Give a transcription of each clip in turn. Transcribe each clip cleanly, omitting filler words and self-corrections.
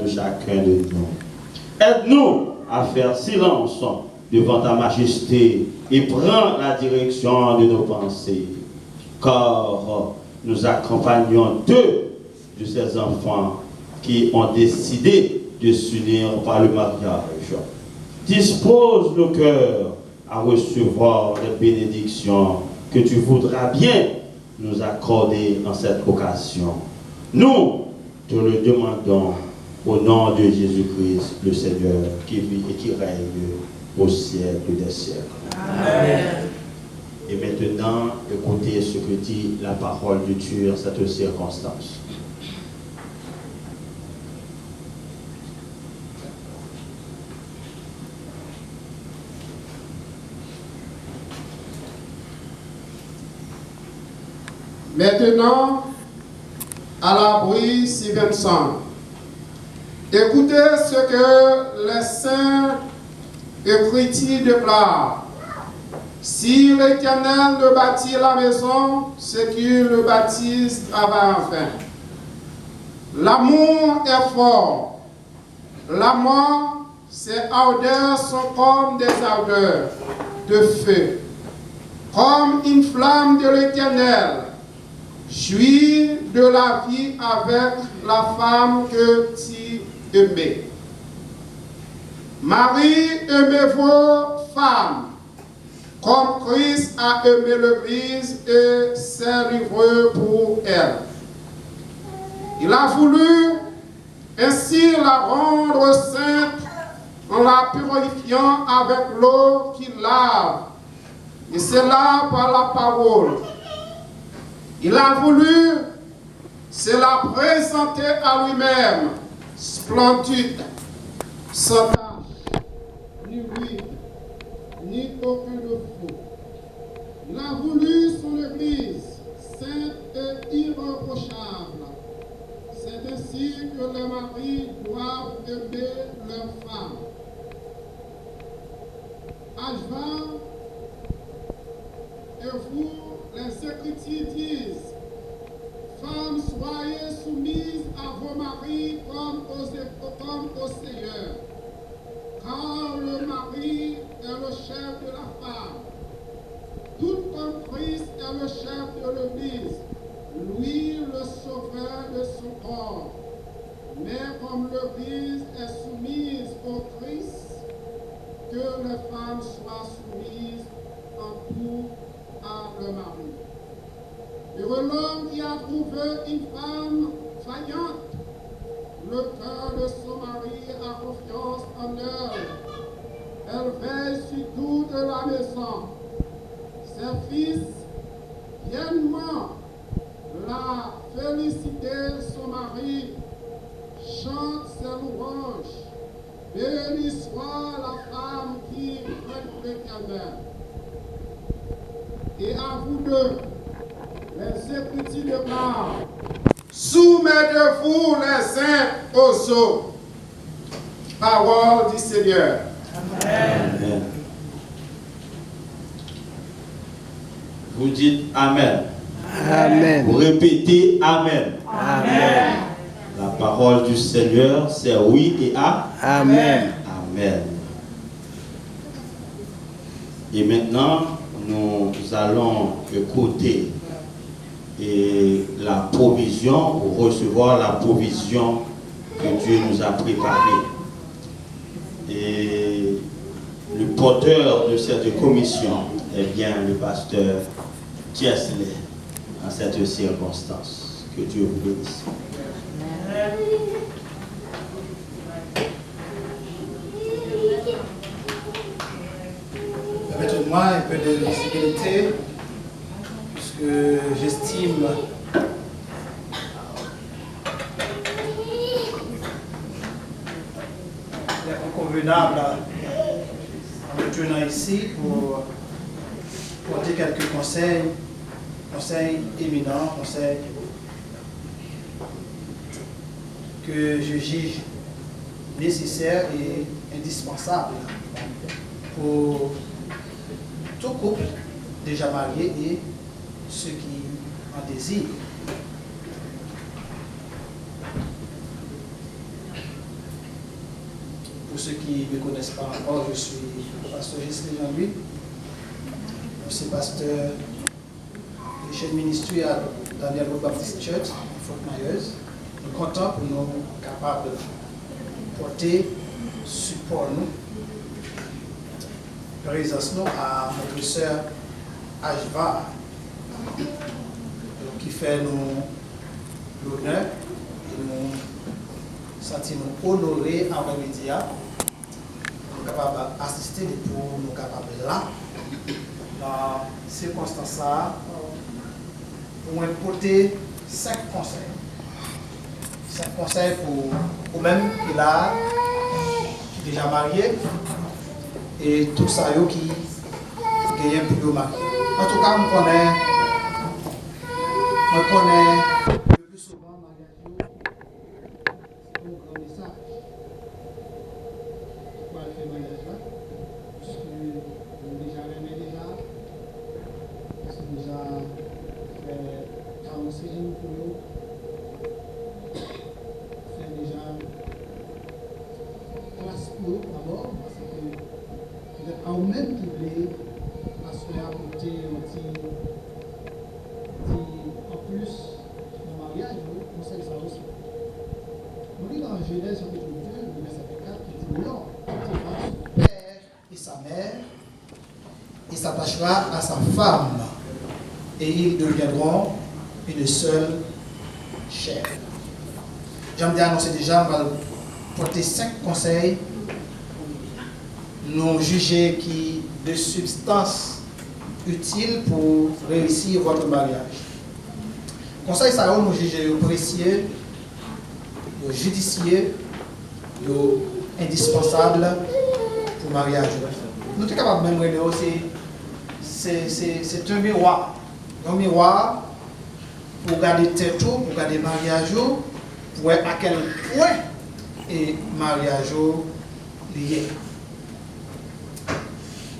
de chacun de nous. Aide-nous à faire silence devant ta majesté et prends la direction de nos pensées, car nous accompagnons deux de ces enfants qui ont décidé de s'unir par le mariage. Dispose nos cœurs à recevoir les bénédictions que tu voudras bien nous accorder en cette occasion. Nous te le demandons au nom de Jésus-Christ, le Seigneur, qui vit et qui règne au siècle des siècles. Amen. Et maintenant, écoutez ce que dit la parole de Dieu en cette circonstance. Maintenant, à l'abri si Vincent, écoutez ce que les saints écritures déclarent. Si l'Éternel ne bâtit la maison, ceux qui le bâtissent travaillent en vain. L'amour est fort. La mort, ses ardeurs sont comme des ardeurs de feu, comme une flamme de l'Éternel. Jouis de la vie avec la femme que tu aimais. Marie, aimez vos femmes, comme Christ a aimé l'Église et s'est livré pour elle. Il a voulu ainsi la rendre sainte en la purifiant avec l'eau qui lave, et cela par la parole. Il a voulu se la présenter à lui-même, splendide, sans tache, ni ruine, ni aucun défaut. Il a voulu son Église, sainte et irréprochable. C'est ainsi que les maris doivent aimer leurs femmes. Ajva, et vous, les Écritures disent, femmes, soyez soumises à vos maris comme au Seigneur, car le mari est le chef de la femme, tout comme Christ est le chef de l'Église, lui le sauveur de son corps. Mais comme l'Église est soumise au Christ, que les femmes soient soumises en tout à leur mari. Heureux l'homme qui a trouvé une femme vaillante. Le cœur de son mari a confiance en elle. Elle veille sur tout de la maison. Ses fils pleinement la félicité de son mari, chante ses louanges. Béni soit la femme qui craint l'Éternel. Et à vous deux, les Écritures déclarent, soumettez-vous les uns aux autres. Parole du Seigneur. Amen. Vous dites Amen. Amen. Vous répétez Amen. Amen. La parole du Seigneur, c'est oui et Amen. Amen. Et maintenant, nous allons écouter la provision, ou recevoir la provision que Dieu nous a préparée. Et le porteur de cette commission est bien le pasteur Chesley en cette circonstance. Que Dieu vous bénisse. Permettez-moi un peu de visibilité, puisque j'estime inconvenable en me tenant ici pour porter quelques conseils éminents, conseils que je juge nécessaires et indispensables pour tout couple déjà marié et ceux qui en désirent. Pour ceux qui ne me connaissent pas encore, je suis pasteur Gisèle Jean-Louis. Je suis pasteur de chaîne ministry à Daniel Road Baptist Church, Fort Myers. Nous sommes contents pour nous capables de porter support nous, présence nous à notre sœur Ajva, qui fait nous l'honneur et nous sentir nous honorer en médias. Nous sommes capables d'assister pour nous capables là. Dans ces circonstances-là, pour porter 5 conseils. 5 conseils pour même qui est déjà marié et tout ça qui gagne pour le marié. En tout cas, on connaît le plus souvent mariage, c'est un grand message. Pourquoi elle fait mariage là? Parce que nous déjà aimé déjà, parce que nous déjà fait 46 ans pour nous. D'abord, parce que peut-être à vous-même qui voulez assurer apporter un petit en plus le mariage, on sait que ça aussi. On lit dans Genèse chapitre 2, verset 4, qui dit non, son père et sa mère, il s'attachera à sa femme et ils deviendront une seule chair. J'aime bien annoncer déjà, on va porter 5 conseils, nous juger qui de substances utiles pour réussir votre mariage. Conseil ça nous juger précieux, judicieux, indispensable pour mariage. Nous sommes capables même de aussi, c'est un miroir. Un miroir pour regarder tête, pour regarder mariage, pour voir à quel point et mariage lié.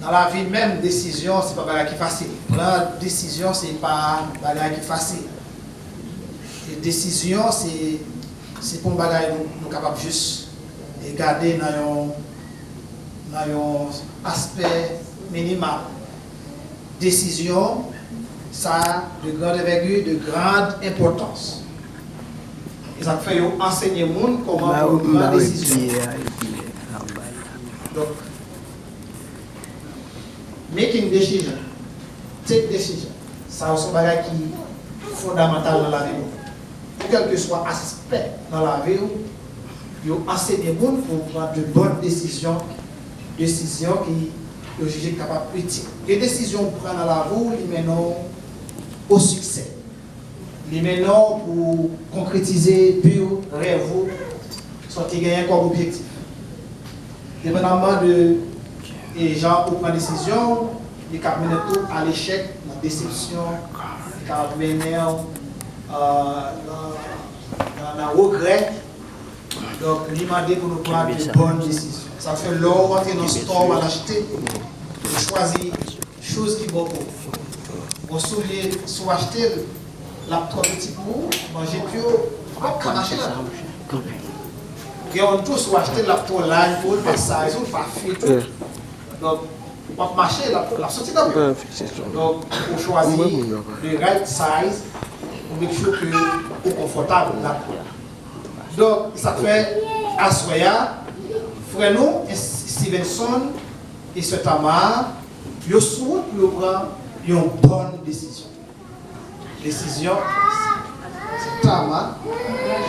Dans la vie même, décision, c'est pas bagage qui facile. La décision, c'est pas bagage qui facile. Et décision, c'est pour bagage nous capables juste de garder dans un aspect minimal. Décision, ça a de grande envergure, de grande importance. Et ça fait enseigner les gens comment prendre une décision. Donc, making decision, take decision, ça c'est un bagage qui est fondamental dans la vie. Quel que soit l'aspect dans la vie, il enseigne les gens pour prendre de bonnes décisions qui sont jugées capables d'utile. Les décisions qu'on prend dans la vie, ils mènent au succès. Les maintenant pour concrétiser pur rêve sont gagnés comme objectif. Dépendamment de les gens qui prennent décision, ils peuvent mener tout à l'échec, à la déception, ils peuvent mener à le regret. Donc, demander pour nous prendre de bonnes décisions. Ça fait l'or, rentrer dans le store, à l'acheter, choisir des choses qui vont pour vous. Vous souliez, soit acheter la petit pour manger plus pas marcher là. Et on tous acheter la pour line pour le passage ou pas fit. Donc on marcher la sortie là. Donc pour choisir le right size pour make sure que est confortable là. Donc ça fait Aswaya, frère nous Stevenson et ce Tamar, yo souhaite pour prendre une bonne décision. Décision, c'est Tama,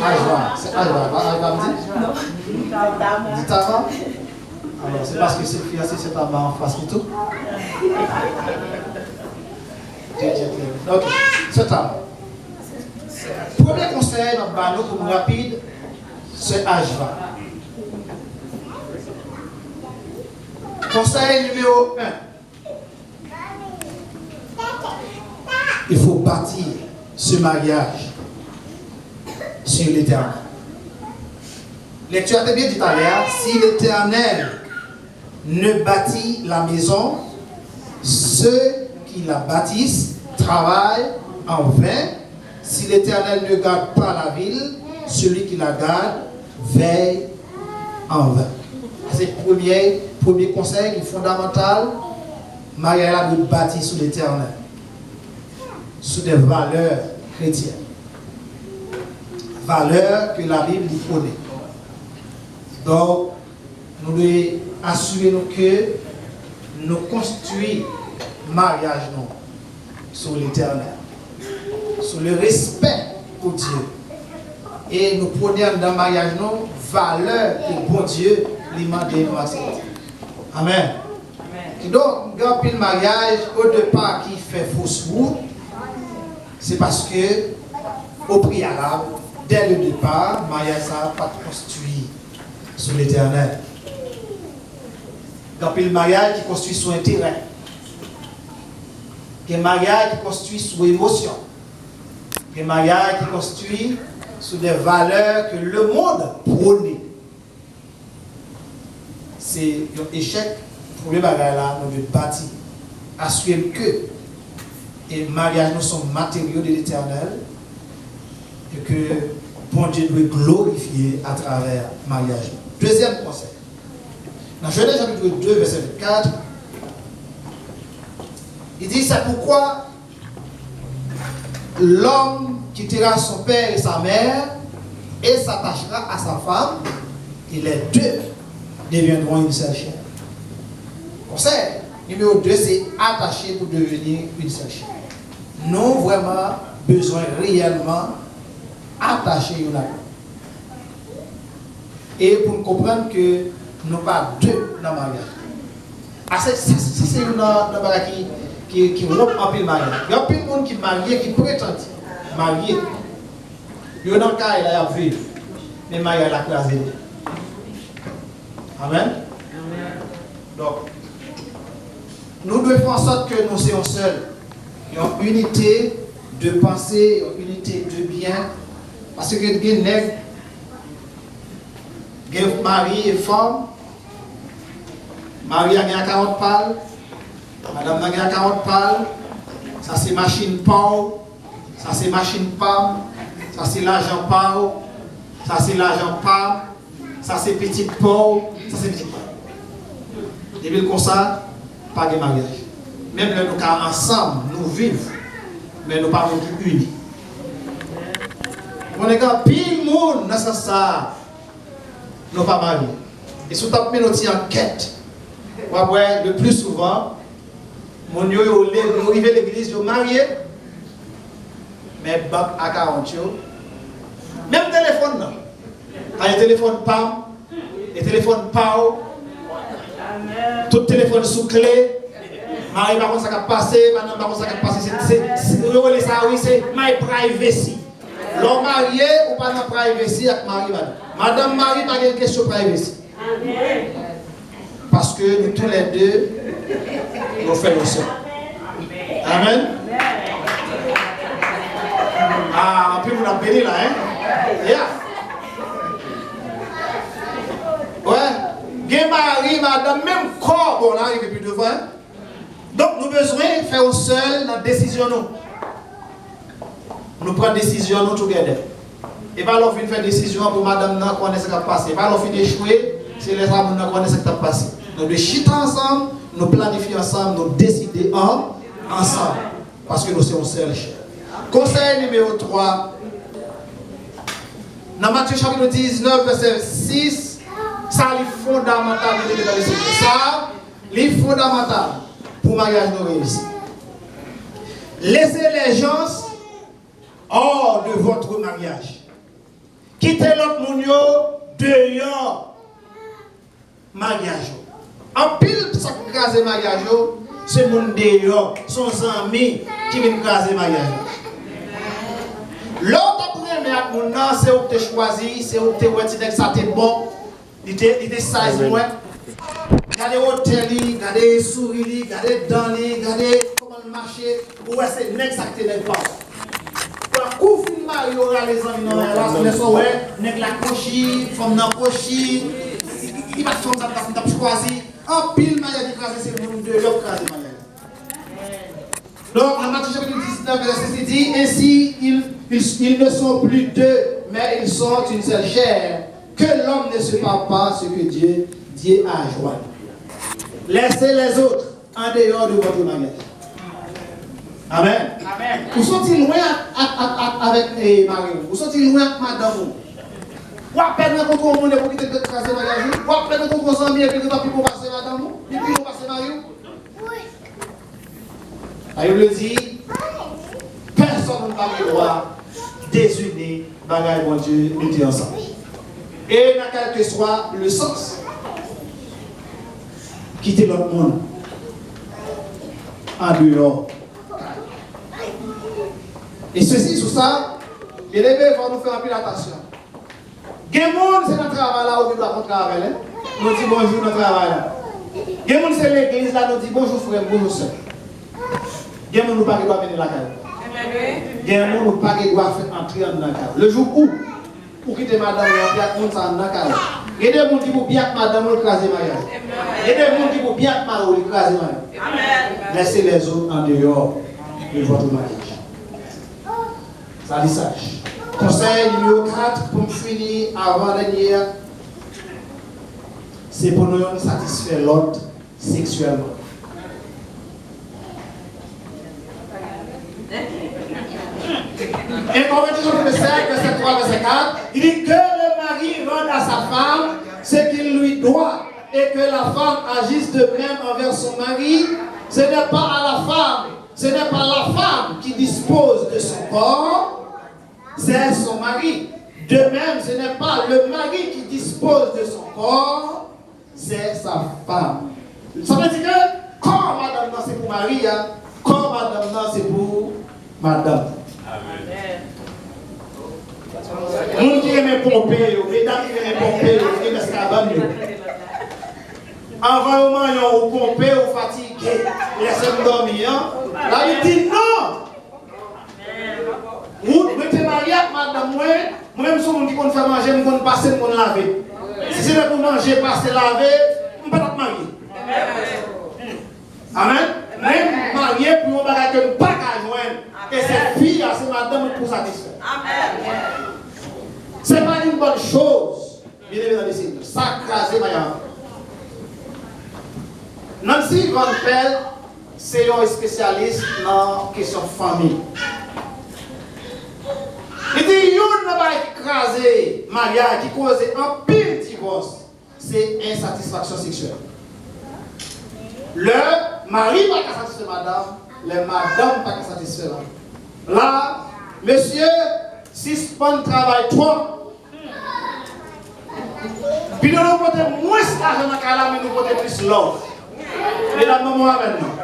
Ajwa, c'est Ajwa, Ajwa me dit? Dit Tama? Alors c'est parce que c'est fiancé, c'est Tama en face du tout? Ok, c'est Tama. Premier conseil dans le banneau pour nous rapide, c'est Ajwa. Conseil numéro 1. Il faut bâtir ce mariage sur l'Éternel. Lecture a bien dit tout à l'heure, si l'Éternel ne bâtit la maison, ceux qui la bâtissent travaillent en vain. Si l'Éternel ne garde pas la ville, celui qui la garde veille en vain. c'est le premier conseil qui est fondamental. Mariage doit bâtir sur l'éternel, sur des valeurs chrétiennes. Valeurs que la Bible connaît. Donc, nous devons assurer que nous construisons le mariage sur l'éternel, sur le respect pour Dieu. Et nous prenons dans le mariage nos valeurs que bon Dieu lui demande de nous accepter. Amen. Et donc, quand le mariage, au départ, qui fait fausse route, c'est parce que, au préalable, dès le départ, le mariage n'a pas construit sur l'éternel. Quand le mariage qui construit sur intérêt, le mariage qui construit sur émotion, le mariage qui construit sur des valeurs que le monde prône. C'est un échec. Pour le bagage là, nous devons bâtir, assurer que les mariages nous sont matériaux de l'éternel et que bon Dieu doit glorifier à travers le mariage. Deuxième conseil. Dans Genèse chapitre 2, verset 4, il dit c'est pourquoi l'homme quittera son père et sa mère et s'attachera à sa femme et les deux deviendront une seule chair. Conseil numéro 2, c'est attacher pour devenir une seule chair. Nous avons vraiment besoin réellement d'attacher une autre. Et pour nous comprendre que nous n'avons pas deux dans le mariage. C'est une mariage qui rompt en pile mariage. Il y a plein de monde qui est marié, qui prétend marié. Il y a un cas, il a vécu, mais mariage a crasé. Amen. Donc, nous devons faire en sorte que nous soyons seuls. Il y a une unité de pensée, une unité de bien. Parce que les nègres, les mari et femme, Marie a 40 pales, madame a 40 pales, ça c'est machine power, ça c'est machine pam, ça c'est l'argent power, ça c'est l'argent pam, ça c'est petite power, ça c'est petite pam. Depuis comme ça, pas de mariage. Même là, nous sommes ensemble, nous vivons, mais nous ne parlons pas unis. On est quand pile monde dans ça, nous ne pas mariés. Et si nous avons une enquête, le plus souvent, mon yo arrive à l'église, yo marié, mais bac à 40 yo. Même téléphone là. Quand le téléphone PAM, le téléphone PAO, tout téléphone sous clé, mari par contre ça va passer, madame par contre ça va passer, c'est my privacy. L'homme marié ou pas dans privacy avec mari madame. Madame Marie pas de question privacy. Parce que nous tous les deux, nous faisons ça. Amen. Ah, puis vous l'avez béni là, hein? Yeah. Ouais. Gen mari, madame, même corps, bon là, il est plus devant. Donc nous avons besoin de faire seul la décision. Nous prenons décision nous together. Et pas l'offre faire décision pour madame n'a connaît ce qui a passé. Pas l'offre d'échouer, c'est les femmes n'a connaît ce qui a passé. Nous devons chiter ensemble, nous planifier ensemble, nous décider ensemble. Parce que nous sommes seuls. Conseil numéro 3. Dans Matthieu chapitre 19, verset 6, ça est fondamental de l'église. Ça, est fondamental pour le mariage nous réussir. Laissez les gens hors de votre mariage. Quittez l'autre monde dehors mariage. En pile, ça qui crase le mariage, c'est mon dehors, son ami qui vient craser le mariage. L'autre premier avec mon nom, c'est où tu as choisi, c'est où tu as ça t'es bon, il te size moins. Regardez l'hôtel, regardez les souris, regardez dans les, regardez comment le marché, où est-ce que c'est ça qui te pas. Quand vous mariez les amis dans la relation, nèg la cochi, femme dans cochi, il va faire ça t'as choisi. En pile mariage qui crase c'est le monde de l'autre crase mariage. Donc dans Matthieu chapitre 19 verset 6 dit ainsi ils ne sont plus deux mais ils sont une seule chair que l'homme ne sépare pas ce que Dieu a joint. Laissez les autres en dehors de votre mariage. Amen. Amen. Vous sont-ils loin avec Marie? Vous sont-ils loin avec madame? Ou à peine rencontrer au monde pour quitter le casser mariage? Ou à peine rencontrer aux amis et puis pour passer madame? Et puis pour passer Marie? La Bible dit, personne n'a pas le droit désunir bagaille bon Dieu mettez ensemble. Et dans quel que soit le sens, quitter l'autre monde en dehors. Et ceci, sous ça, les élèves vont nous faire un peu attention. Il y a des gens qui sont dans le travail là où nous doivons travailler. Nous disons bonjour dans le travail là. Il y a des gens qui sont dans l'église là, nous disons bonjour frère, bonjour soeur. Il y a des gens qui ne doivent pas venir la caille. Il y a des gens qui ne doivent pas faire entrer dans la caille. Le jour où, pour quitter madame, il y a des gens qui sont dans la caille. Il y a des gens qui vont bien que madame ou écraser mariage. Il y a des gens qui vont bien que madame ou écraser mariage. Laissez les autres en dehors de votre mariage. Ça dit sage. Conseil numéro 4 pour me finir avant dernier, c'est pour nous satisfaire l'autre sexuellement. Et Corinthiens chapitre 5, verset 3, verset 4, il dit que le mari rende à sa femme ce qu'il lui doit et que la femme agisse de même envers son mari. Ce n'est pas à la femme, ce n'est pas la femme qui dispose de son corps, c'est son mari. De même, ce n'est pas le mari qui dispose de son corps, c'est sa femme. Ça veut dire que quand madame non c'est pour Marie, quand madame non c'est pour madame. Amen. Moun qui aime pomper, mesdames qui aiment pomper, qui aiment esclaver. Environnement ou pomper ou fatigué, laissez-moi dormir. Là il dit non. Vous mettez marié avec madame, moi-même, si on dit qu'on fait manger, on peut passer, on laver. Si c'est pour manger, passer, laver, on ne peut pas marier. Amen. Même marié pour un bagage que nous ne pouvons pas joindre. Et cette fille, c'est madame pour satisfaire. Amen. Ce n'est pas une bonne chose. Bien évidemment, ça crase ma Nancy Van Pelt, c'est un spécialiste dans la question de famille. Il dit, il n'y a pas écrasé mariage qui cause un pire divorce. C'est insatisfaction sexuelle. Le mari n'a pas satisfait madame, le madame n'a pas satisfait l'homme. Là, monsieur, si ce bon travail trop, puis nous portons moins d'argent dans le cas, mais nous portons plus l'homme. Mesdames, maman, maintenant.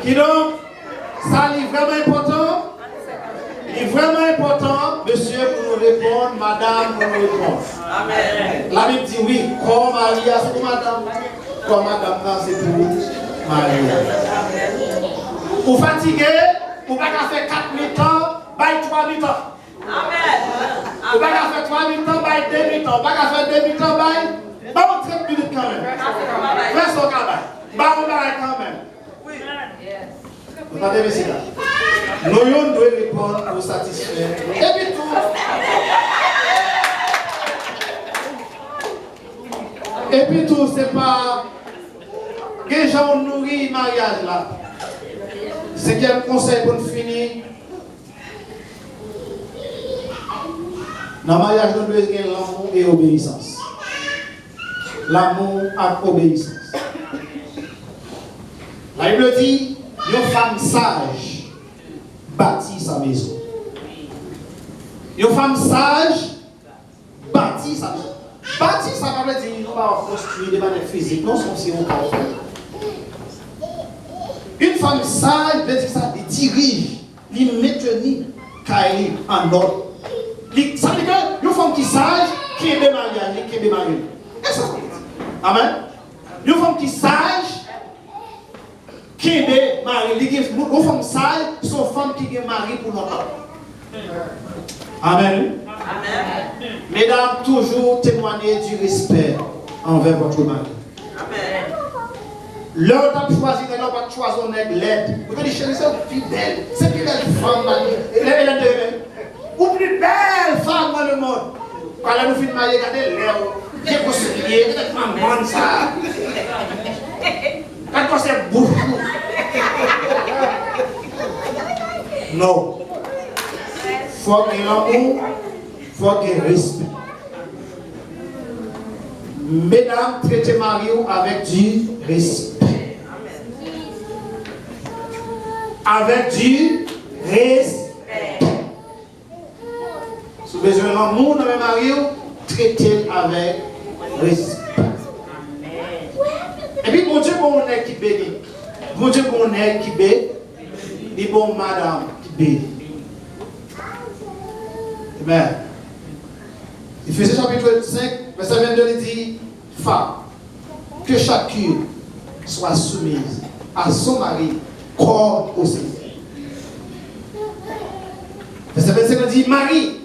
Qui donc, ça est vraiment important. Il est vraiment important, monsieur, pour nous répondre, madame, pour nous répondre. Amen. La Bible dit oui, comme Maria, c'est pour madame. Comme madame, c'est pour Maria. Vous fatiguez, vous ne pouvez pas faire 4 mi-temps, 3 mi-temps. Amen. Vous ne pouvez pas faire 3 mi-temps, 2 mi-temps. Vous ne pouvez pas faire 2 mi-temps, 30 minutes quand même. Reste au travail. Quand même. Oui. Vous entendez, messieurs? Nous devons répondre pour satisfaire. Et puis tout. Et puis tout, c'est pas que les gens nourrissent le mariage là. C'est qu'il y a un conseil pour nous finir. Dans le mariage, nous devons avoir l'amour et l'obéissance. L'amour et l'obéissance. La Bible dit, une femme sage bâtit sa maison. Une femme sage bâtit sa maison. Bâtir, ça ne veut pas dire qu'on va construire de manière physique, non, c'est aussi on va faire. Une femme sage veut dire ça, elle dirige, elle maintenir Kaili en ordre. Ça veut dire qu'une femme qui est sage, qui est mariée, qui est mariée. Et ça, amen. Une femme qui est sage, qui est mariée, une femme sage, c'est une femme qui est mariée pour longtemps. Amen. Amen. Mesdames, toujours témoignez du respect envers votre mari. Amen. L'heure t'a choisi, elle n'a pas choisi un aigle l'aide. Vous allez chérie, c'est une fille belle. C'est une belle femme. Elle est de ou plus belle femme dans le monde. Quand elle nous fait marier, regardez l'air. J'ai conseillé, peut-être maman ça. Quand c'est beaucoup. Non. Faut qu'il y ait l'amour, faut qu'il y ait respect. Mesdames, traitez Mario avec du respect. Avec du respect. Si vous avez besoin d'amour dans le Mario, traitez avec respect. Et puis, bon Dieu, bon est qui bénit. Bon Dieu, bon est qui bénit. Et bon madame qui bénit. Amen. Éphésiens chapitre 5, verset 22, il dit, femme, que chacune soit soumise à son mari comme au Seigneur. Verset 25, il dit, mari,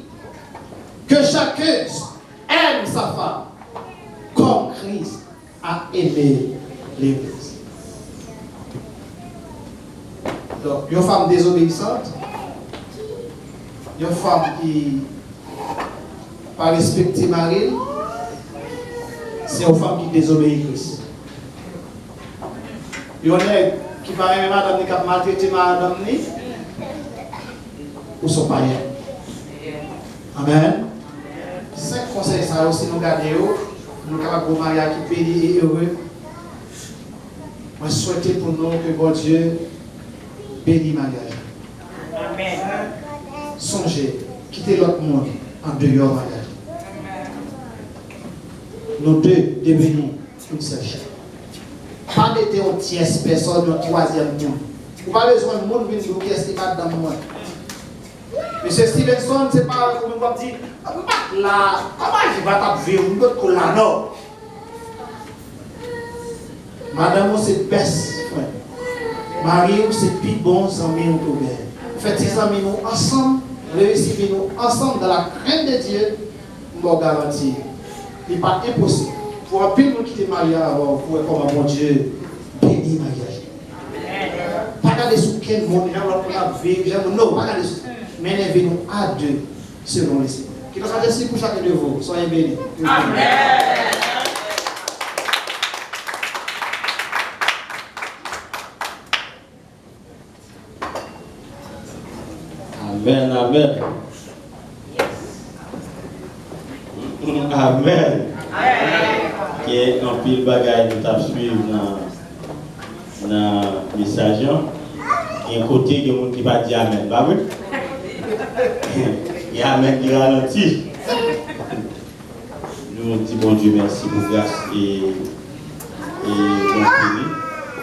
que chacun aime sa femme comme Christ a aimé l'Église. Donc, une femme désobéissante, une femme qui n'a pas respecté Marie, c'est une femme qui désobéit Christ. Il y en a qui paraît madame qui a maltraité madame ou son païen. Amen. 5 conseils, ça aussi nous garder, nous capables de mariage qui béni et heureux. Moi, je souhaite pour nous que bon Dieu bénisse le mariage. Amen. Songez, quittez l'autre monde en dehors mariage. Nous deux devenons une seule chair. Pas d'être une tierce personne, un troisième monde. Vous n'avez pas besoin de monde qui vous qui pas dans le monde. Monsieur Stevenson, c'est pas comme on dit, là, comment je vais t'appeler l'autre là, non. Madame, c'est best frère. Marie, c'est plus bon amis au gouvernement. Faites ces amis nous ensemble, réussissez-nous ensemble dans la crainte de Dieu, je vous garantis. Il n'est pas impossible. Pour un peu nous quitter mariage avant, pour comme un bon Dieu, bénir mariage. Pas regarder sur quel monde, non, pas regarder sur. Mais élevez-nous à deux, selon les signes. Qui nous adresse pour chacun de vous. Soyez bénis. Amen. Amen, amen. Amen. Il y a un pile bagaille nous t'a suivre dans le message. Il y a un côté qui ne va pas dire amen. Pas vrai? Il y a amen qui ralentit. Nous disons bon Dieu merci pour grâce et bon béni.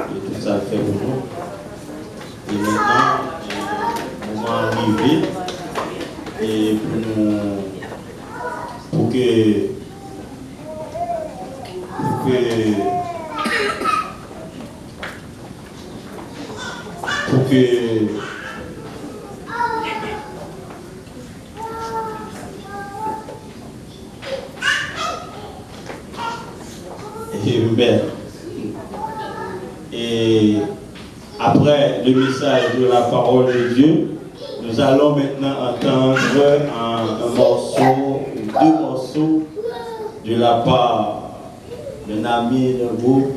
Et tout ça le fait pour nous. Et maintenant, le moment arrivé et pour que et après le message de la parole de Dieu, nous allons maintenant entendre un morceau, 2 morceaux de la part d'un ami d'un groupe.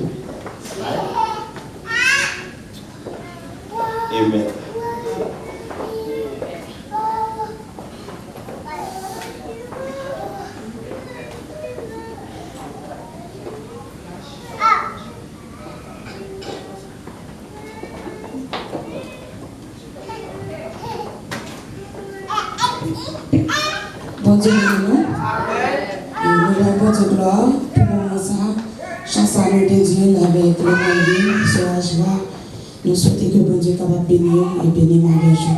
Amen. Bon Dieu, nous avons de gloire pour ça. Chasse à nous de Dieu avec le monde, sur la joie. Nous souhaitons que bon Dieu soit capable de bénir et bénir ma région.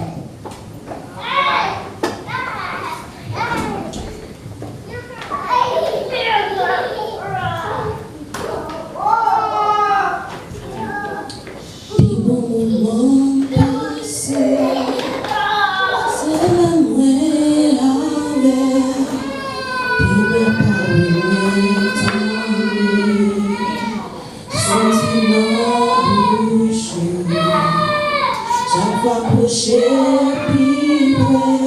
Sentiment fois approché, puis près,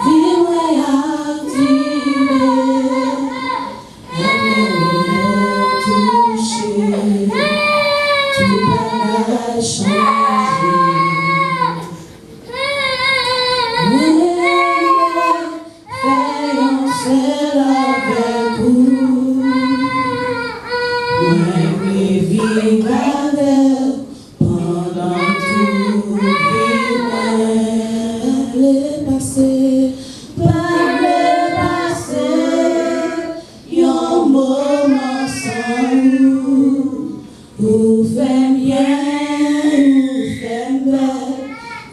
vivre et activer, toucher, tout va changer. Seul avec vous, moi vivre avec pendant toute vie, le passé, pas le passé, un moment sans vous fait bien, vous fait belle,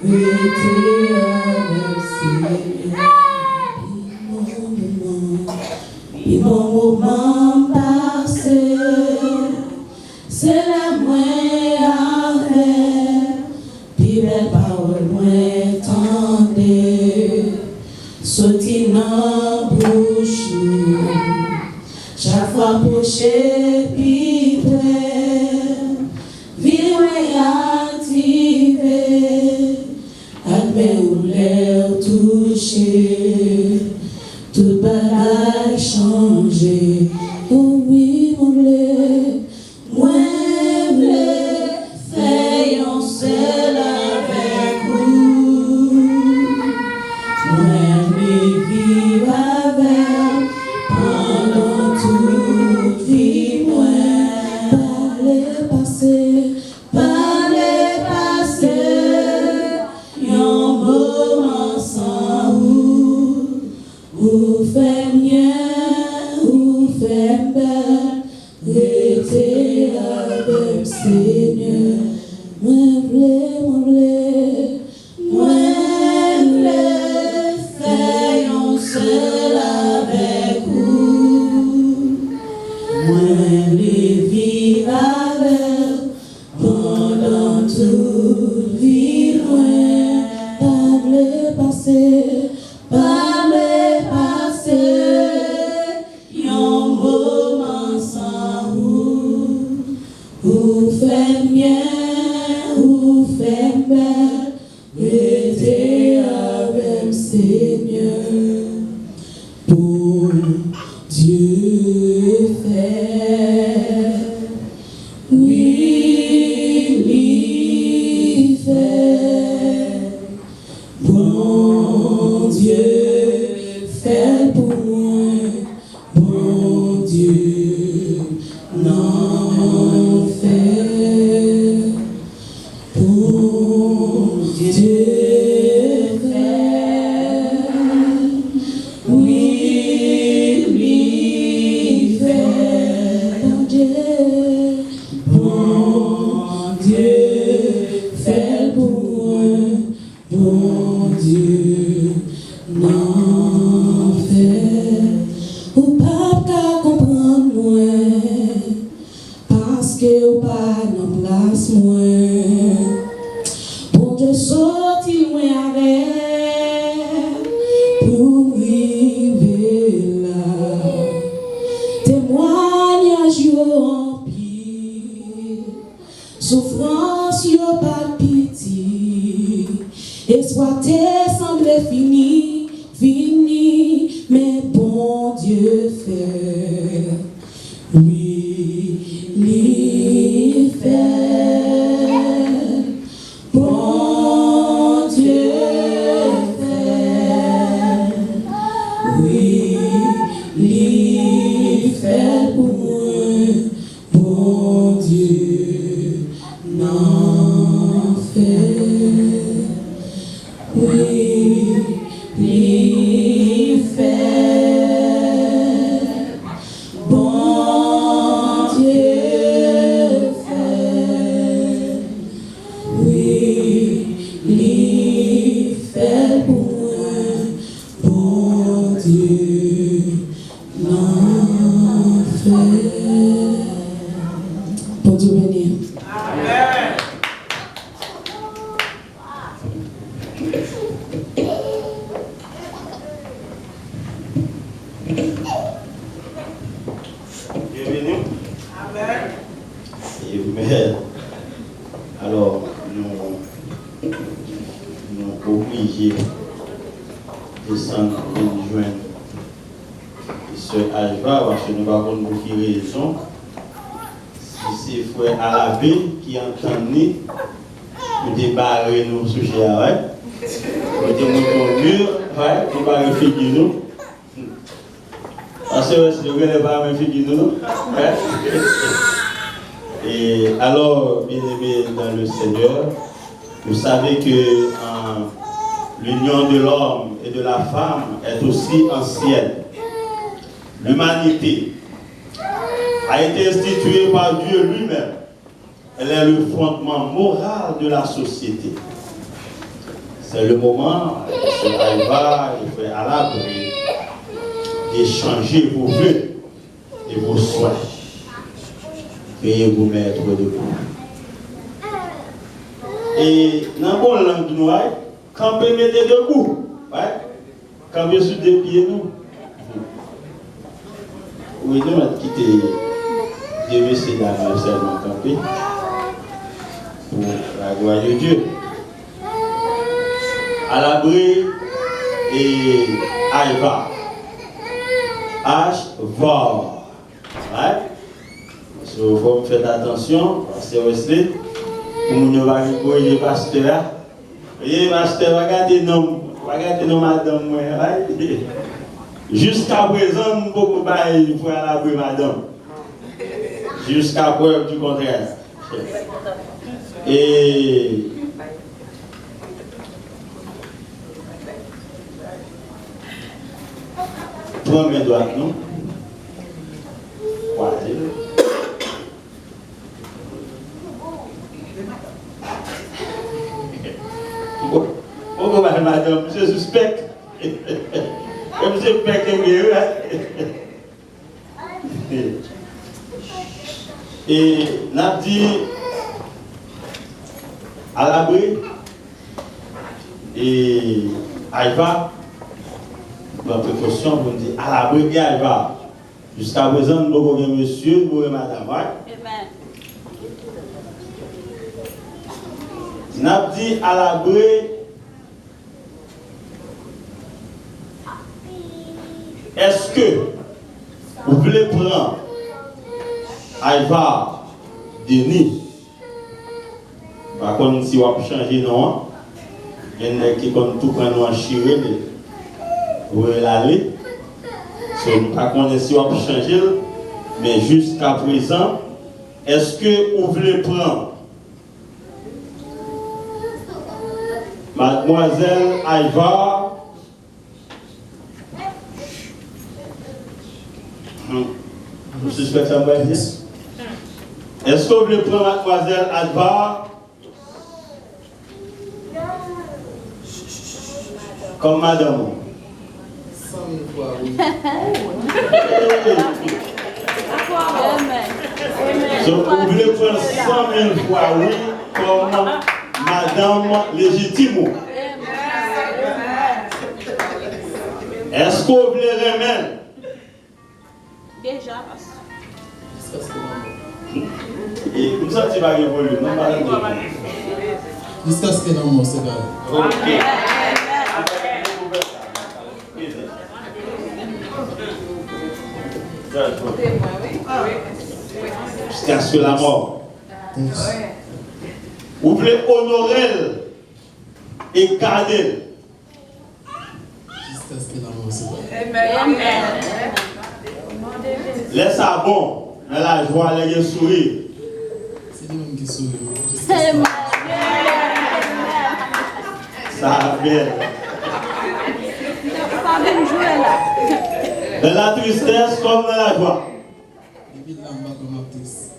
rester avec Seigneur. Et bon moment passé, c'est la moins à faire, puis belle parole moins tendue, sauter dans bouche, chaque fois approché, puis près, vivre et activer, admet ou l'air touché. Tout bagaille changé, oh oui, mon blé, moi blé, faisons seul avec vous, moi vivre avec pendant toute vie, moi par le passé, un moment sans vous fait bien, vous fait belle, restez avec Seigneur. Moi blé, faisons seul avec vous. Moi vivre avec pendant toute vie, moi par le passé. Par le passé, un moment sans vous fait bien, vous fait belle, restez avec Seigneur. Pour Dieu fait, oui, il fait, bon Dieu. Fait pour moi, bon Dieu, n'en fait. Bon Dieu fait, oui, lui fait. Bon Dieu fait pour moi, bon Dieu, n'en fait. Ou pas qu'à comprendre moi, parce que ou pas dans place moi. Bon Dieu sorti loin avec, pour arriver là. Témoignage yo en pile, souffrance yo pas pitié, espoir te semble fini, mais bon Dieu fait, oui, il fait, bon Dieu fait, oui, il fait pour moi, bon Dieu n'en fait, oui, il fait, bon Dieu fait, oui, il fait pour moi, bon Dieu n'en fait. Bon Dieu béni. Amen. Bienvenue. Amen. Amen. Alors, nous obligé de descendre et de joindre. Et ce Ajva, parce que nous avons pour qui raison, si c'est frère Alabé qui entendait pour débarrer nos sujets, pour démonter au mur, pour débarrer Figuino. Parce que c'est le pas même Figuino. Et alors, bien aimé dans le Seigneur, vous savez que l'union de l'homme et de la femme est aussi ancienne. L'humanité a été instituée par Dieu lui-même. Elle est le fondement moral de la société. C'est le moment, M. Aïva, il fait à l'abri, d'échanger vos vœux et vos soins. Veuillez vous mettre debout. Et dans la langue noire, quand vous mettez debout, quand vous sur des pieds, nous. Oui, nous avons quitté Dieu, c'est d'avoir seulement campé pour la gloire de Dieu. À l'abri et Aïva. H-VAR. Il faut faire attention, parce que Wesley, pour nous va les pasteurs. Et pasteur, regardez nos madame. Jusqu'à présent, nous ne pouvons pas aller pour à l'abri, madame. Jusqu'à preuve du contraire. Et prends mes doigts, non? Croisez. Pourquoi madame, je suspecte. Comme je suspecte mieux. Et n'a dit à l'abri et Aïva, ma précaution pour dire à l'abri et Aïva. Jusqu'à présent, nous avons monsieur, nous avons madame. Amen. N'a dit à l'abri. Est-ce que vous voulez prendre Aïva Denis? Par contre, si vous changez non, il y en a qui comme tout prendre en chiré, vous allez. Par contre, si vous changez, mais jusqu'à présent, est-ce que vous voulez prendre Mademoiselle Aïva? Je suspecte ça va dire. Est-ce que vous voulez prendre Mademoiselle Advar comme madame? 100 000 fois, oui. Donc vous voulez prendre 100 000 fois oui comme madame légitime. Est-ce que vous voulez remettre? Déjà. Et comme ça, tu vas évoluer. Non, madame. Jusqu'à ce que non, mon Seigneur. Ok. Jusqu'à ce que la mort. Vous voulez honorer et garder. Jusqu'à ce que la mort se bat. Amen. Laisse ça bon, dans la joie, les sourire. C'est lui-même qui sourit. Amen. Ça va bien. Dans la tristesse comme dans la joie. Depuis là, on va comme artiste.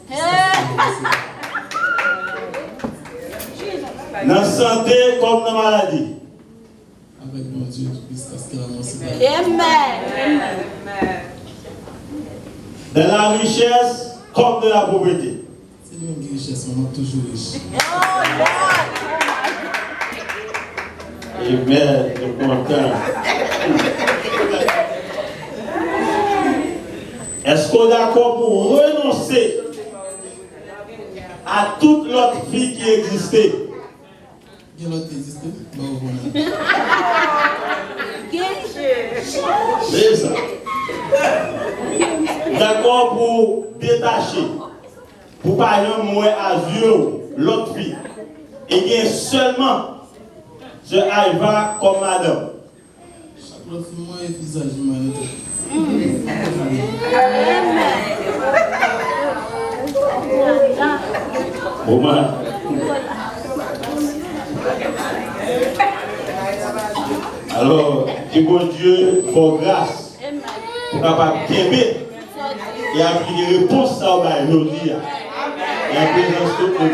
Dans la santé comme dans la maladie. Avec mon Dieu, jusqu'à ce que la mort se bat. Amen. Dans la richesse comme dans la pauvreté. C'est lui-même qui est richesse, on est toujours riche. Amen, je suis content. Est-ce qu'on est d'accord pour renoncer à toute l'autre vie qui existait Il y a l'autre qui existe. Bon, voilà. C'est ça. D'accord pour détacher, pour parler moins à Dieu, l'autre fille. Et bien seulement, je Aïva comme madame. Chaque fois, moi, et visage humanitaire. Moment. Alors, que bon Dieu, pour grâce, pour capable d'aimer et appliquer des réponses à aujourd'hui. Et en présence de tout le monde.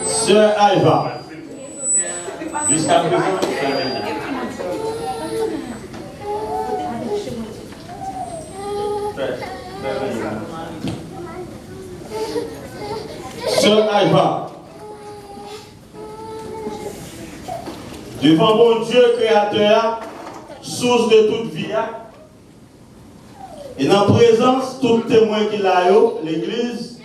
Sœur Aïva, jusqu'à présent, Sœur Aïva, devant mon Dieu créateur, source de toute vie, et dans la présence, tout témoin qu'il a eu, l'Église,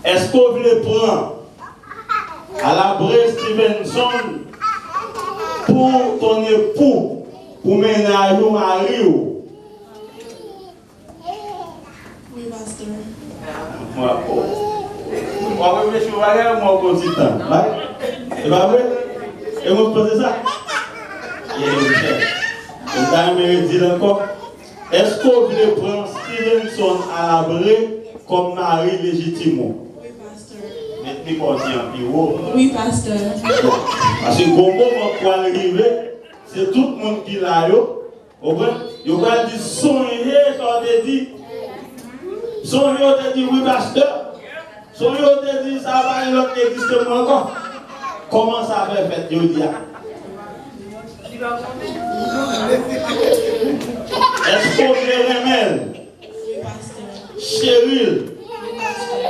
est-ce qu'on veut prendre à la Brest Stevenson pour ton époux, pour mener à nous mari? Oui, pasteur. Moi, je suis moi, consultant. C'est pas vrai? Et vous pensez ça? Et dire encore, est-ce qu'on veut prendre Stevenson à la Brest comme mari légitime? Oui, pasteur. Mais tu en bureau. Oui, pasteur. Parce que au moment où arriver, c'est tout le monde qui l'a eu. Il va dire, songez, ça te dit. Songez, on te dit, oui, pasteur. Songez, on te dit, ça va, il n'existe pas encore. Comment ça va faire, Dieu dit? Est-ce qu'on veut Remel, Cheryl,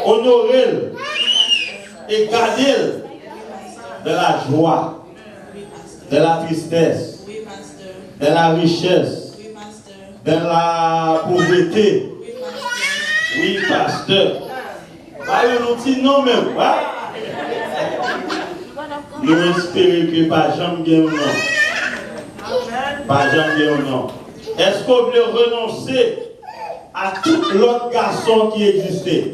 Honorel et Gadil de la joie, de la tristesse, de la richesse, de la pauvreté? Oui, pasteur. Nous disons non même. Nous espérons que pas jamais bien ou non. Pas jamais bien ou non. Est-ce qu'on veut renoncer à tout l'autre garçon qui existait?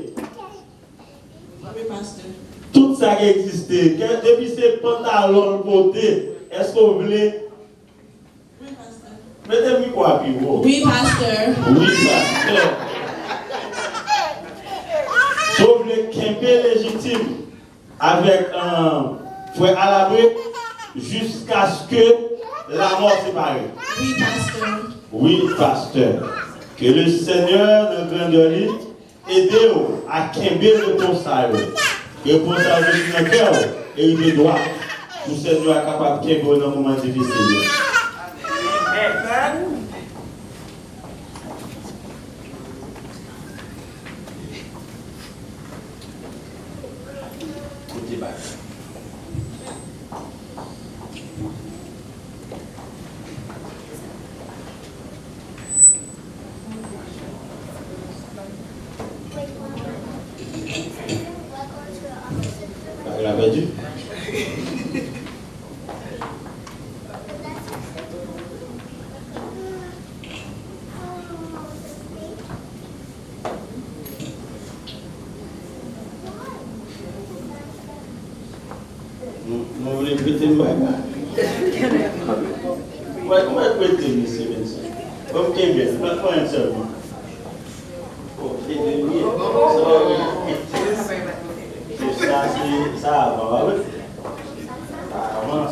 Tout ça qui existait. Depuis ces pantalons beauté, est-ce qu'on veut? Mettez-moi quoi, puis vous? Oui, pasteur. Oui, pasteur. Si vous voulez camper légitime avec un frère à l'abri jusqu'à ce que la mort sépare. Oui, pasteur. Oui, pasteur. Que le Seigneur, notre grand Denis, aide-vous à camper le conseil. Que le conseil de notre cœur et il doit. Le Seigneur est capable de camper dans un moment difficile. Il a perdu. Vous voulez prêter le bail? Comment est-ce que prêter, monsieur Vincent? Comme qui est bien, pas un seul. Ça va,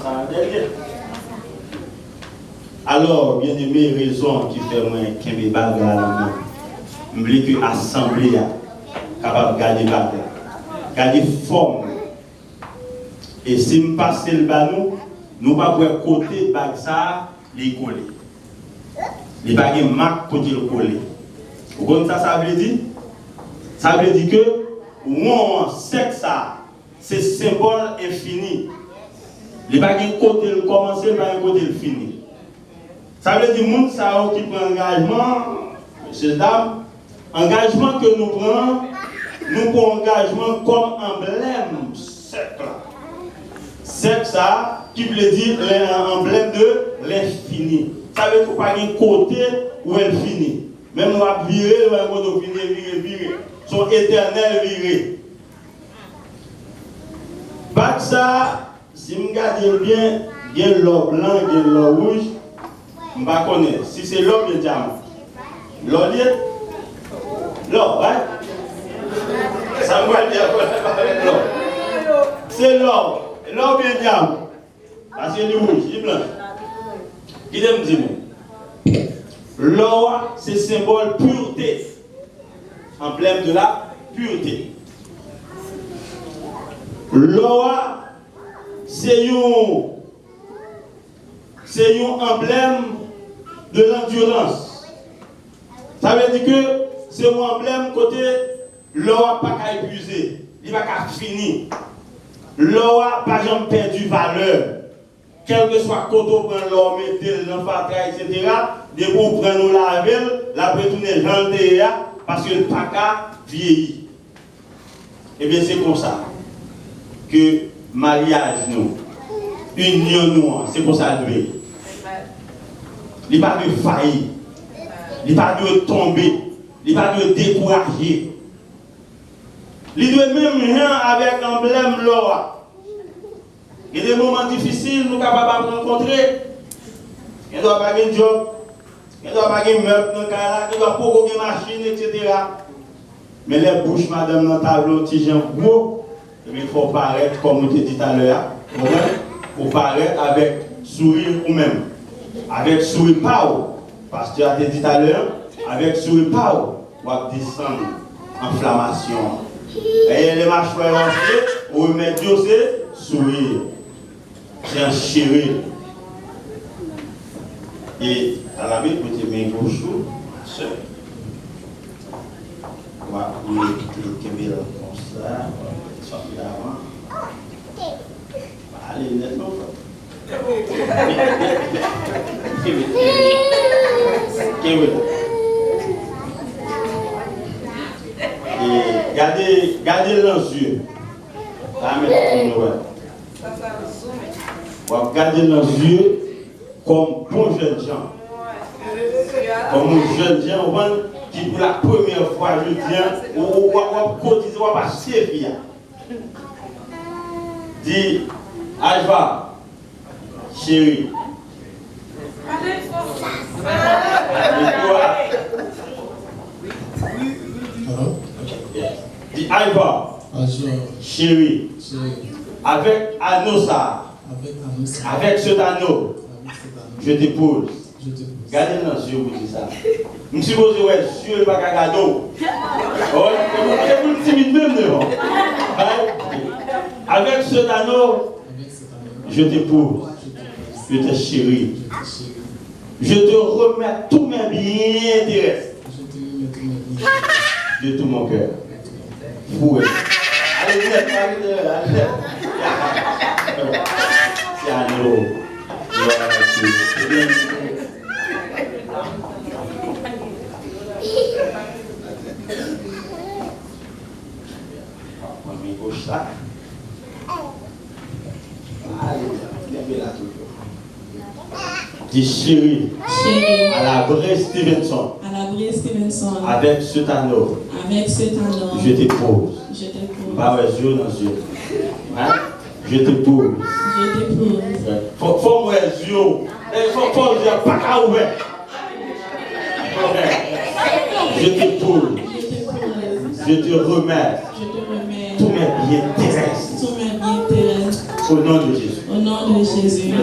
ça derrière. Alors, bien aimé, raison qui fait moi qu'il y ait des bagarres, je veux que l'Assemblée est capable de garder bagarre, garder forme. Et si je passe le banou, nous ne pouvons pas côté de ça, les coller. Les baguettes marques pour le coller. Vous comprenez ça, ça veut dire? Ça veut dire que, on sait que ça, c'est symbole infini. Les baguettes côté le commencer, les baguettes côté le fini. Ça veut dire monde ça qui prend engagement, monsieur dame, engagement que nous prenons, nous prenons engagement comme emblème cercle. Cercle ça qui veut dire l'emblème de l'infini. Ça veut dire qu'on pas un côté où elle finit. Même on va virer, on va virer. Son éternel viré. Pas que ça, si je regarde bien, il y a l'or blanc, il y a l'or rouge, je ne connais pas. Si c'est l'or, il y a diamant. L'or, l'or, ouais? Ça me va dire l'or. C'est l'or. L'or, il y a diamant. Parce qu'il y a du rouge, il y a blanc. Qui me dit, l'or, c'est symbole pureté. Emblème de la pureté. L'or, c'est un emblème de l'endurance. Ça veut dire que c'est un emblème côté l'or pas qu'à épuiser, il va qu'à finir. L'or pas jamais perdu valeur. Quel que soit côté on prend l'or, mettez l'enfatra, etc. Dès qu'on prend nous la ville, la retourner dans le théâtre parce que le pas qu'à vieillir. Et bien c'est comme ça que mariage nous, union nous, c'est pour ça que il n'y a pas de faillir, il n'y a pas de tomber, il n'y a pas de décourager. Il doit même rien avec l'emblème l'or. Il y a des moments difficiles, nous sommes capables de rencontrer. Il ne doit pas avoir un job, il ne doit pas avoir un meuble dans le cas, il ne doit pas avoir une machine, etc. Mais les bouches, madame, dans le tableau, si j'ai un gros, il faut paraître, comme on te dit tout à l'heure, il faut paraître avec sourire ou même. Avec sourire pas, parce que tu as dit tout à l'heure, avec sourire pas, on va descendre inflammation. Et les mâchoires entières, on remet Dieu, c'est sourire. C'est un chéri. Et à la vie, vous avez mis un gauche, seul. Voilà, vous mettez comme ça, sortir avant. Allez, nettement. Et gardez les yeux. Regardez les yeux comme bon jeune gens. Comme un jeune gens qui pour la première fois, je dis, ou cotiser, ou pas servir. Dis, Ajva, chérie. Dis Ajva, chérie. Avec Anosa. Avec cet anneau, je t'épouse. Gardez dans les yeux, vous dites ça. Je me suis posé, ouais, sur le bagagado. C'est vous timide même, non? Avec cet anneau, je t'épouse. Je te chéris. Je te remets tous mes biens terrestres. De tout mon cœur. Fouet. Allez, c'est à l'eau. Dis chérie, à la vraie Stevenson. Avec cet anneau. Je t'épouse. Pas les yeux dans les yeux. Hein? Je t'épouse. Faut moi les yeux. Faut dire pas qu'à ouvert. Je t'épouse. Je te remets tous mes biens terrestres. Au nom de Jésus. Au nom de Jésus.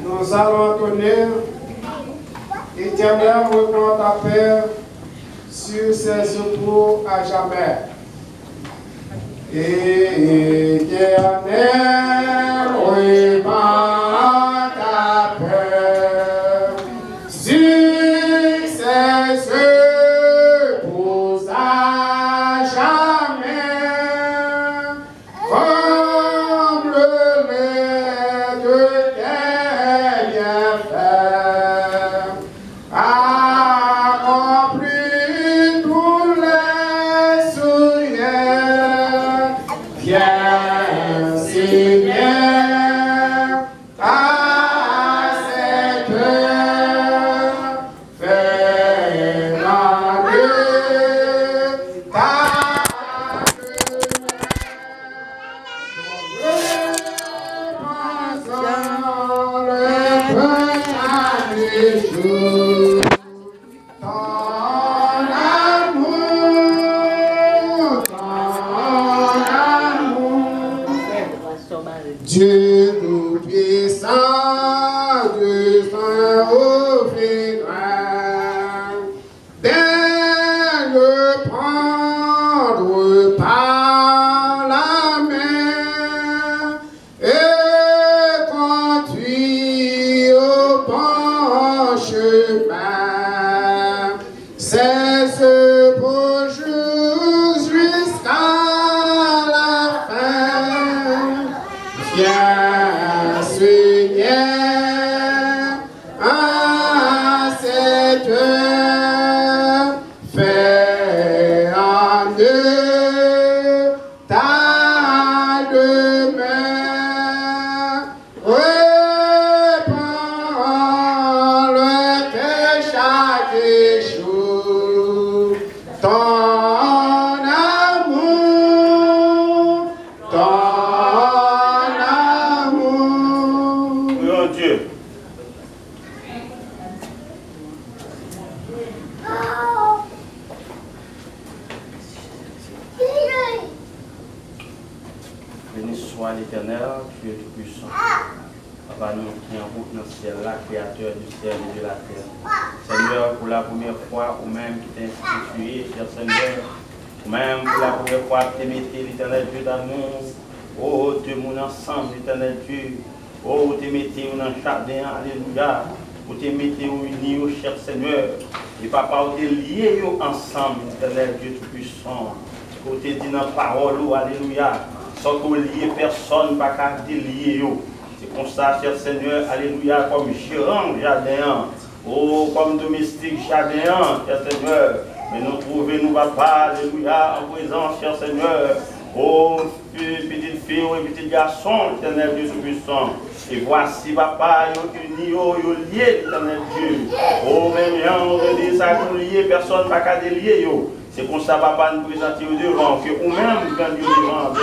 Nous allons tenir Éternel, reprends ta paix sur ses secours à jamais. Éternel, reprends ta paix sur ses secours à jamais. Viens, Seigneur, à cette heure, fais la gueule, ta Dieu tout-puissant, Dieu sans refrain, dès le prendre par la main et conduire au bon chemin. C'est ce beau jour jusqu'à la fin. Viens, Seigneur, à cette heure, fais en eux ta demeure, répands le cœur chaque jour, ton amour, Prions Dieu. Béni soit l'Éternel, Dieu tout-puissant. Papa, nous qui en route dans le ciel, là, créateur du ciel et de la terre. Seigneur, pour la première fois, ou même qui t'a institué, cher Seigneur, ou même pour la première fois, tu mettez l'Éternel Dieu d'amour. Oh, Dieu, mon ensemble, l'Éternel Dieu. Oh, tu mettez dans le jardin, alléluia. Vous te mettez unis, oh, cher Seigneur. Et papa, vous te liés ensemble, l'Éternel Dieu tout-puissant. Vous te dit dans la parole, oh, alléluia. Sans que vous liez personne, pas qu'à te lier. C'est comme ça, cher Seigneur, alléluia, comme gérant jardin, oh, comme domestique jardin, cher Seigneur. Mais nous trouvons, nous, papa, alléluia, en présence, cher Seigneur. Oh, petite fille et petit garçon, l'Éternel Dieu tout-puissant. Et voici, papa, ils unis, ils liés, l'Éternel Dieu. Oh, même on dit ça, nous liés, personne n'a qu'à délier. C'est comme ça, papa, nous présenter au devant, que ou même, quand Dieu devant,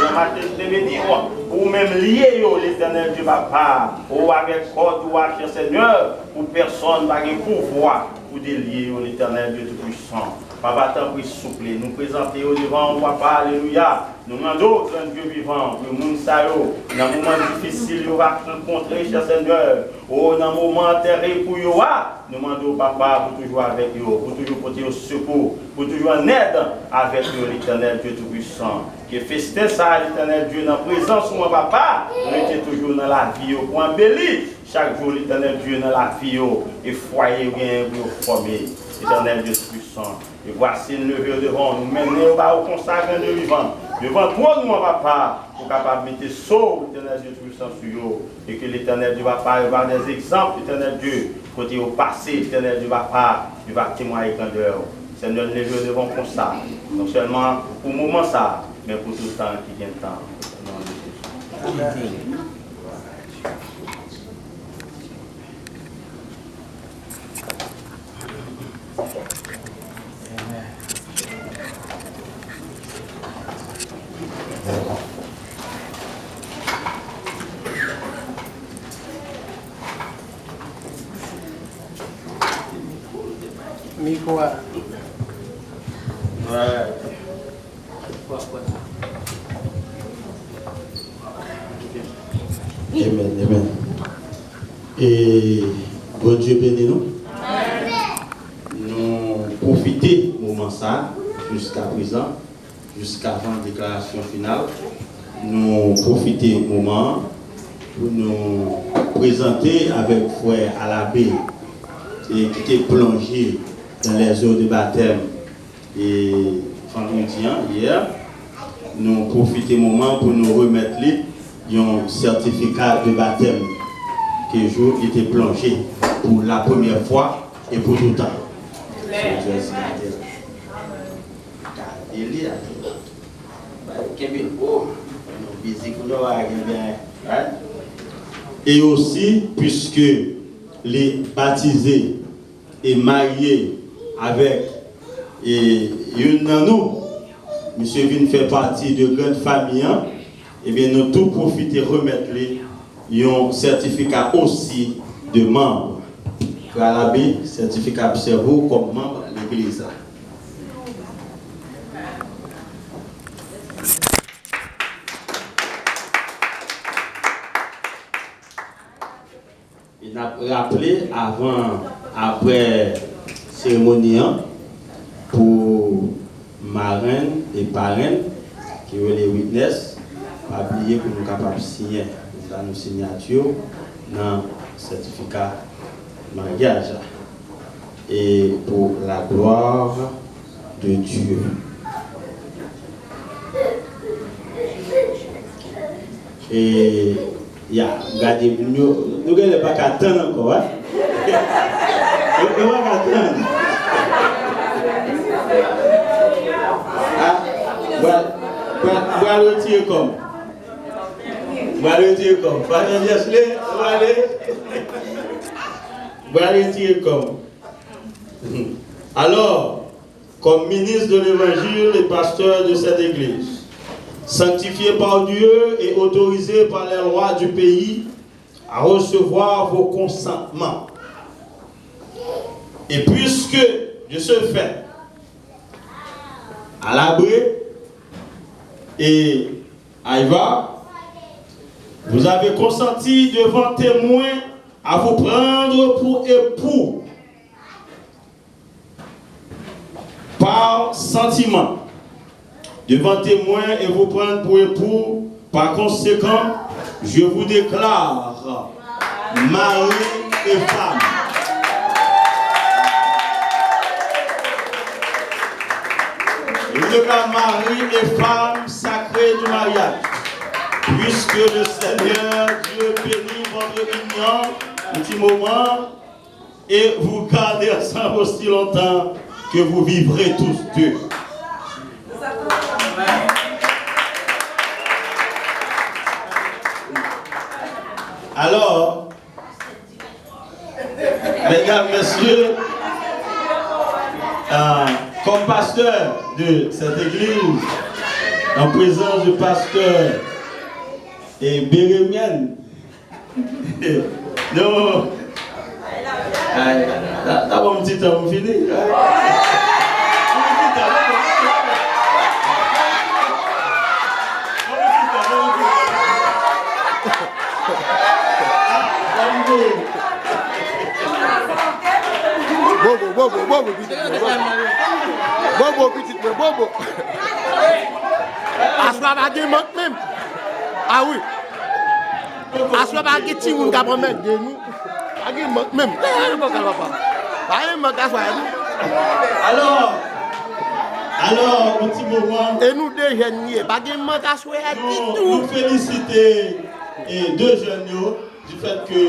ou même lié, l'Éternel Dieu, papa, ou avec code, ou avec Seigneur, ou personne n'a qu'à pouvoir, ou délier, l'Éternel Dieu tout-puissant. Papa, t'en prie, souple, nous présenter au devant, papa, alléluia. Nous demandons un Dieu vivant, le monde saillot, dans un moment difficile, il va rencontrer, cher Seigneur. Oh, dans un moment terrible pour vous, nous demandons, papa, pour toujours avec vous, pour toujours porter au secours, pour toujours en aide avec vous, l'Éternel Dieu Tout-Puissant. Qui festin ça, l'Éternel Dieu, dans la présence de mon papa, nous étions toujours dans la vie, pour embellir chaque jour, l'Éternel Dieu, dans la vie, et foyer bien pour former, l'Éternel Dieu Tout-Puissant. Et voici le lever devant nous, mener au consacré de vivant. Devant toi, nous, mon papa, pour capable de mettre saut, l'Éternel Dieu Tout-Puissant sur eux. Et que l'Éternel Dieu papa, il va avoir des exemples, l'Éternel Dieu, côté au passé, l'Éternel Dieu papa, il va témoigner grandeur. Seigneur, le lever devant comme ça. Non seulement pour le moment ça, mais pour tout le temps qui vient le temps. Amen. Micro. Ouais. Amen, amen. Et bon Dieu bénit nous. Nous profitons du moment ça jusqu'à présent, jusqu'à la déclaration finale. Nous profitons du moment pour nous présenter avec frère à l'abbé qui était plongé dans les eaux de baptême et vendredi hier. Nous profitons du moment pour nous remettre un certificat de baptême qui était plongé pour la première fois et pour tout le temps. physique, et aussi, puisque les baptisés et mariés avec une de nous, monsieur Vin fait partie de grande famille, et bien nous tous profiter remettre les un certificat aussi de membre. À l'abbé, certificat cerveau comme membre de l'église. Il a rappelé après cérémonie pour marraine et parraine qui ont les witness, pas oublier que nous sommes capables de signer dans nos signatures dans le certificat de mariage et pour la gloire de Dieu. Et regardez, nous n'avons pas qu'à attendre encore. Hein? Nous n'avons pas qu'à attendre. Vous allez retirer comme. Vous allez retirer comme. Vous allez retirer comme. Alors, comme ministre de l'Évangile et pasteur de cette église, sanctifié par Dieu et autorisé par les lois du pays à recevoir vos consentements. Et puisque, de ce fait, à l'Abré et Aïva, vous avez consenti devant témoins à vous prendre pour époux par sentiment. Devant témoins et vous prendre pour époux, par conséquent, je vous déclare mari et femme. Je vous déclare mari et femme sacrés du mariage, puisque le Seigneur Dieu bénit votre union un petit moment et vous gardez ensemble aussi longtemps que vous vivrez tous deux. Alors, mesdames, messieurs, comme pasteur de cette église, en présence du pasteur et Bérémienne, non, d'abord un petit temps, vous finissez. Bobo. Aswa ba gen manque même. Ah oui. Aswa ba gen ti moun ka promettre de nous. Ba gen manque même. Alors, un petit moment. Et nous deux jeunes, pas gen manque aswa du tout. Nous féliciter deux jeunes du fait que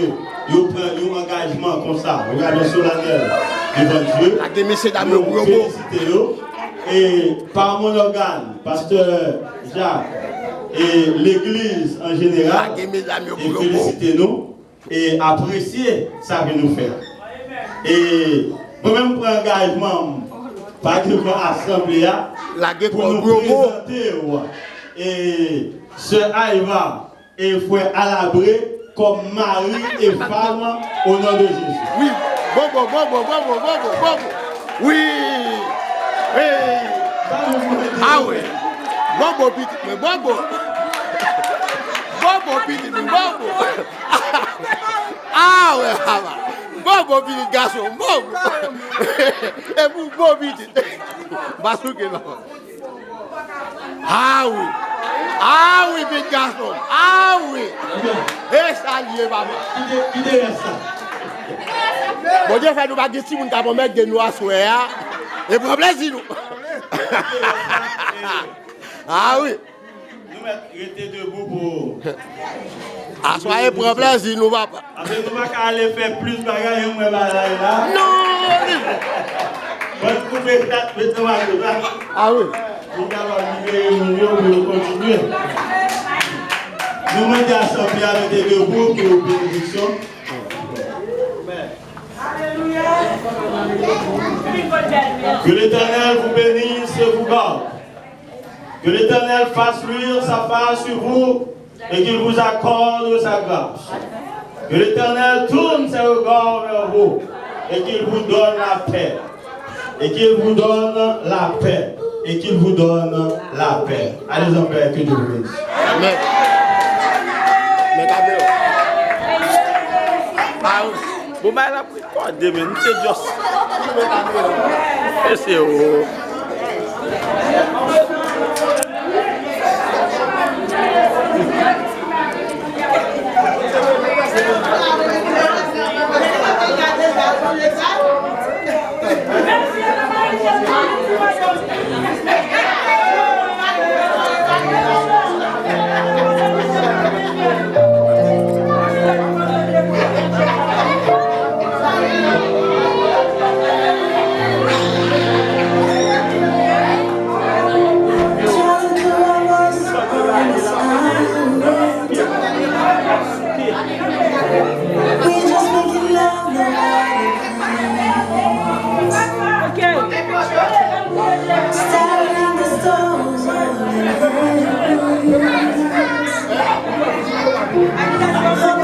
vous prenez un engagement comme ça. Regardez solennel devant Dieu. Nous félicitez et par mon organe, pasteur Jacques et l'église en général, et félicitez-nous et appréciez ça que nous faisons. Et moi-même pour engagement, par exemple, assemblée pour nous présenter et ce Aïva et frère Alabré comme mari et femme au nom de Jésus. Oui, Bobo. Oui. Hey. Ah oui. Bobo petit, mais Bobo. Ah ouais, Bobo petit garçon, Bobo. Et vous, Bobo petit. Basouké là. Ah oui, petit garçon. Ah oui. Et ça lié, papa. Qui est ça? Bon Dieu fait nous pas de si nous avons mettre de nous à souhait. Et problème c'est nous. Ah oui. Nous rester debout pour. Ah soyez problème c'est nous papa. Après nous pas aller faire plus bagaille moi là. Non. Votre couper date mettons là. Ah oui. Nous allons libérer nous continuer. Nous mettons assemblée avec des debout pour bénédiction. Que l'Éternel vous bénisse et vous garde. Que l'Éternel fasse luire sa face sur vous et qu'il vous accorde sa grâce. Que l'Éternel tourne ses regards vers vous et qu'il vous donne la paix. Et qu'il vous donne la paix. Et qu'il vous donne la paix. Allez en paix, que Dieu vous bénisse. Amen. Vous m'avez appris quoi? Demain, c'est juste. C'est I'm